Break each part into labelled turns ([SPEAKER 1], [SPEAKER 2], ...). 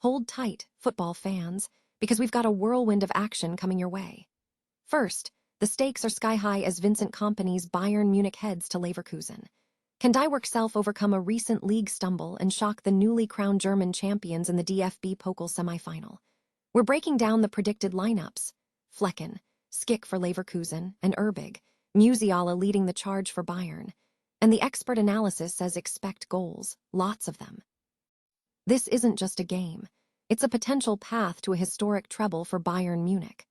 [SPEAKER 1] Hold tight, football fans, because we've got a whirlwind of action coming your way. First, the stakes are sky high as Vincent Kompany's Bayern Munich heads to Leverkusen. Can Die Work Self overcome a recent league stumble and shock the newly crowned German champions in the DFB Pokal semifinal? We're breaking down the predicted lineups. Flecken, Skick for Leverkusen, and Erbig, Musiala leading the charge for Bayern. And the expert analysis says expect goals, lots of them. This isn't just a game. It's a potential path to a historic treble for Bayern Munich.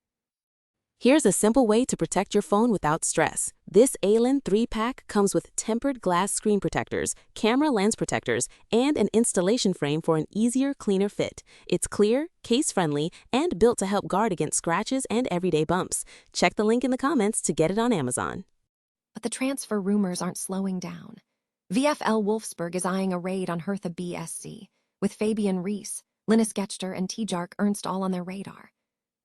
[SPEAKER 2] Here's a simple way to protect your phone without stress. This ALEN 3-pack comes with tempered glass screen protectors, camera lens protectors, and an installation frame for an easier, cleaner fit. It's clear, case-friendly, and built to help guard against scratches and everyday bumps. Check the link in the comments to get it on Amazon.
[SPEAKER 1] But the transfer rumors aren't slowing down. VfL Wolfsburg is eyeing a raid on Hertha BSC, with Fabian Rees, Linus Gechter, and Tjark Ernst all on their radar.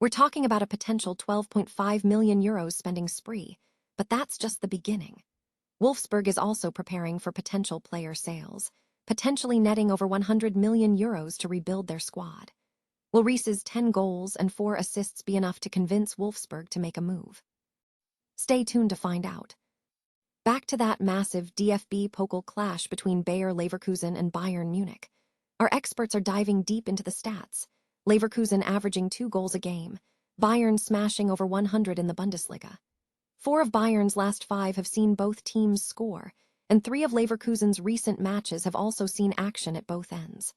[SPEAKER 1] We're talking about a potential €12.5 million spending spree, but that's just the beginning. Wolfsburg is also preparing for potential player sales, potentially netting over €100 million to rebuild their squad. Will Rees's 10 goals and 4 assists be enough to convince Wolfsburg to make a move? Stay tuned to find out. Back to that massive DFB Pokal clash between Bayer Leverkusen and Bayern Munich. Our experts are diving deep into the stats. Leverkusen averaging 2 goals a game, Bayern smashing over 100 in the Bundesliga. 4 of Bayern's last 5 have seen both teams score, and 3 of Leverkusen's recent matches have also seen action at both ends.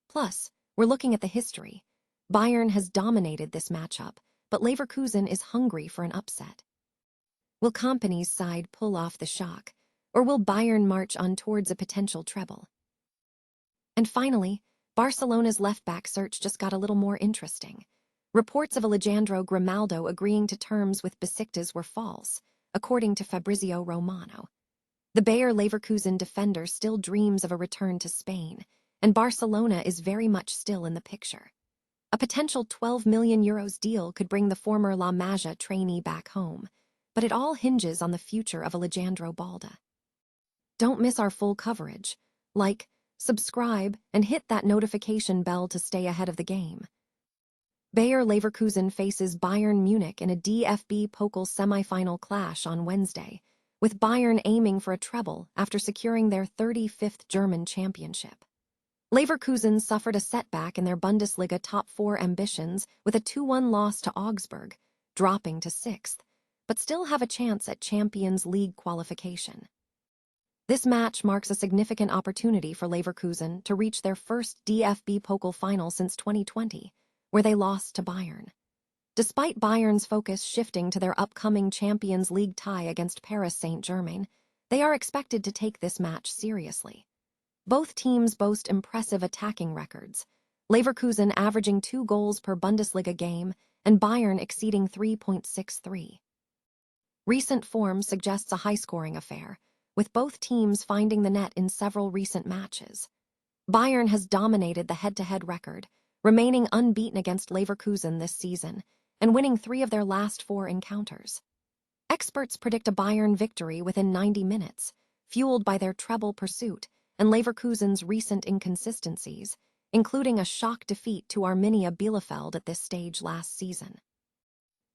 [SPEAKER 1] Plus, we're looking at the history. Bayern has dominated this matchup, but Leverkusen is hungry for an upset. Will Kompany's side pull off the shock, or will Bayern march on towards a potential treble? And finally, Barcelona's left-back search just got a little more interesting. Reports of Alejandro Grimaldo agreeing to terms with Besiktas were false, according to Fabrizio Romano. The Bayer Leverkusen defender still dreams of a return to Spain, and Barcelona is very much still in the picture. A potential €12 million deal could bring the former La Masia trainee back home, but it all hinges on the future of Alejandro Balda. Don't miss our full coverage. Like, subscribe, and hit that notification bell to stay ahead of the game. Bayer Leverkusen faces Bayern Munich in a DFB Pokal semifinal clash on Wednesday, with Bayern aiming for a treble after securing their 35th German championship. Leverkusen suffered a setback in their Bundesliga top 4 ambitions with a 2-1 loss to Augsburg, dropping to 6th, but still have a chance at Champions League qualification. This match marks a significant opportunity for Leverkusen to reach their first DFB Pokal final since 2020, where they lost to Bayern. Despite Bayern's focus shifting to their upcoming Champions League tie against Paris Saint-Germain, they are expected to take this match seriously. Both teams boast impressive attacking records, Leverkusen averaging 2 goals per Bundesliga game and Bayern exceeding 3.63. Recent form suggests a high-scoring affair, with both teams finding the net in several recent matches. Bayern has dominated the head-to-head record, remaining unbeaten against Leverkusen this season, and winning 3 of their last 4 encounters. Experts predict a Bayern victory within 90 minutes, fueled by their treble pursuit and Leverkusen's recent inconsistencies, including a shock defeat to Arminia Bielefeld at this stage last season.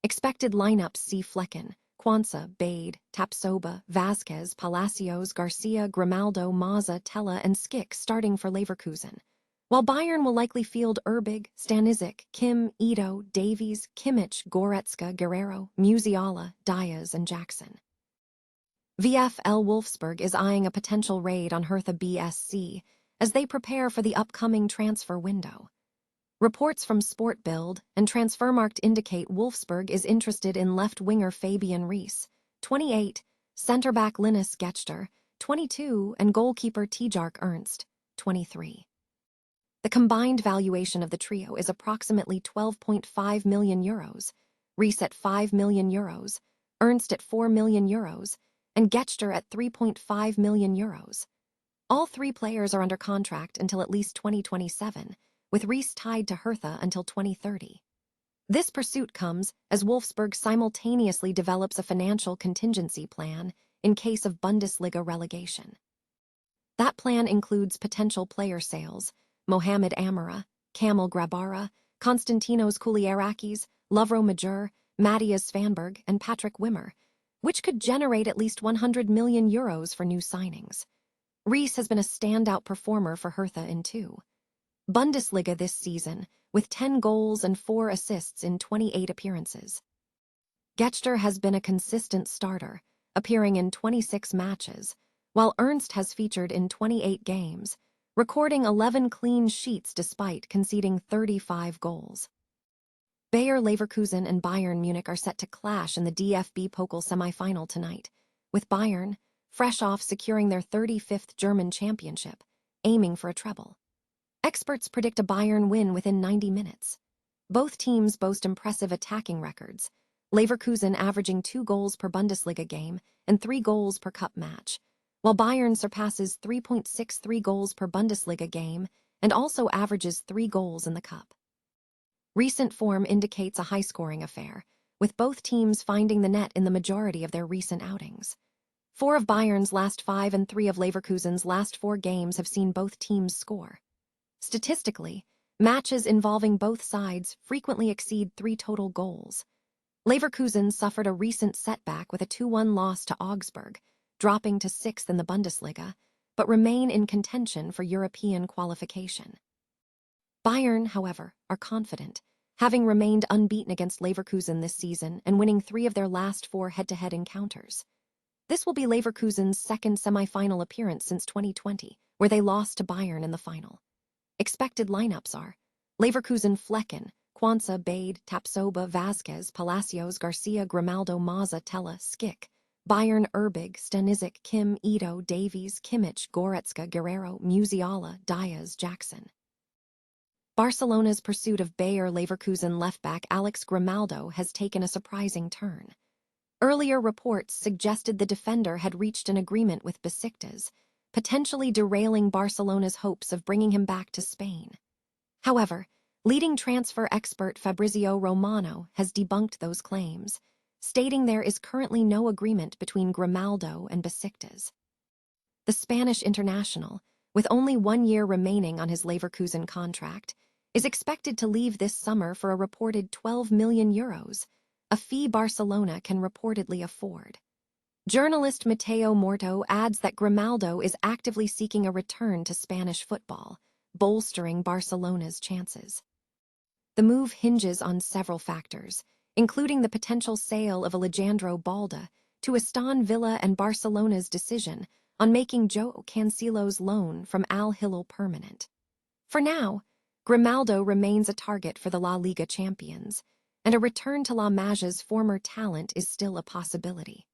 [SPEAKER 1] Expected lineups see Flecken, Quansah, Bade, Tapsoba, Vazquez, Palacios, Garcia, Grimaldo, Maza, Tella, and Skick starting for Leverkusen, while Bayern will likely field Erbig, Stanisic, Kim, Ito, Davies, Kimmich, Goretzka, Guerrero, Musiala, Diaz, and Jackson. VfL Wolfsburg is eyeing a potential raid on Hertha BSC as they prepare for the upcoming transfer window. Reports from Sport Bild and Transfermarkt indicate Wolfsburg is interested in left-winger Fabian Rees, 28, centre-back Linus Gechter, 22, and goalkeeper Tjark Ernst, 23. The combined valuation of the trio is approximately €12.5 million, Rees at €5 million, Ernst at €4 million, and Gechter at €3.5 million. All 3 players are under contract until at least 2027, with Rees tied to Hertha until 2030. This pursuit comes as Wolfsburg simultaneously develops a financial contingency plan in case of Bundesliga relegation. That plan includes potential player sales, Mohamed Amara, Kamil Grabara, Konstantinos Kouliarakis, Lovro Majur, Matthias Svanberg, and Patrick Wimmer, which could generate at least €100 million for new signings. Rees has been a standout performer for Hertha in Bundesliga this season, with 10 goals and 4 assists in 28 appearances. Getster has been a consistent starter, appearing in 26 matches, while Ernst has featured in 28 games, recording 11 clean sheets despite conceding 35 goals. Bayer Leverkusen and Bayern Munich are set to clash in the DFB Pokal semi-final tonight, with Bayern, fresh off securing their 35th German championship, aiming for a treble. Experts predict a Bayern win within 90 minutes. Both teams boast impressive attacking records, Leverkusen averaging 2 goals per Bundesliga game and 3 goals per cup match, while Bayern surpasses 3.63 goals per Bundesliga game and also averages 3 goals in the cup. Recent form indicates a high-scoring affair, with both teams finding the net in the majority of their recent outings. 4 of Bayern's last 5 and 3 of Leverkusen's last 4 games have seen both teams score. Statistically, matches involving both sides frequently exceed 3 total goals. Leverkusen suffered a recent setback with a 2-1 loss to Augsburg, dropping to 6th in the Bundesliga, but remain in contention for European qualification. Bayern, however, are confident, having remained unbeaten against Leverkusen this season and winning 3 of their last 4 head-to-head encounters. This will be Leverkusen's second semi-final appearance since 2020, where they lost to Bayern in the final. Expected lineups are Leverkusen Flecken, Quansah, Bade, Tapsoba, Vasquez, Palacios, Garcia, Grimaldo, Maza, Tella, Skick. Bayern Erbig, Stanisic, Kim, Ito, Davies, Kimmich, Goretzka, Guerrero, Musiala, Diaz, Jackson. Barcelona's pursuit of Bayer Leverkusen left-back Alex Grimaldo has taken a surprising turn. Earlier reports suggested the defender had reached an agreement with Besiktas, potentially derailing Barcelona's hopes of bringing him back to Spain. However, leading transfer expert Fabrizio Romano has debunked those claims, stating there is currently no agreement between Grimaldo and Besiktas. The Spanish international, with only 1 year remaining on his Leverkusen contract, is expected to leave this summer for a reported €12 million, a fee Barcelona can reportedly afford. Journalist Mateo Morto adds that Grimaldo is actively seeking a return to Spanish football, bolstering Barcelona's chances. The move hinges on several factors, including the potential sale of Alejandro Balda to Aston Villa and Barcelona's decision on making João Cancelo's loan from Al Hilal permanent. For now, Grimaldo remains a target for the La Liga champions, and a return to La Magia's former talent is still a possibility.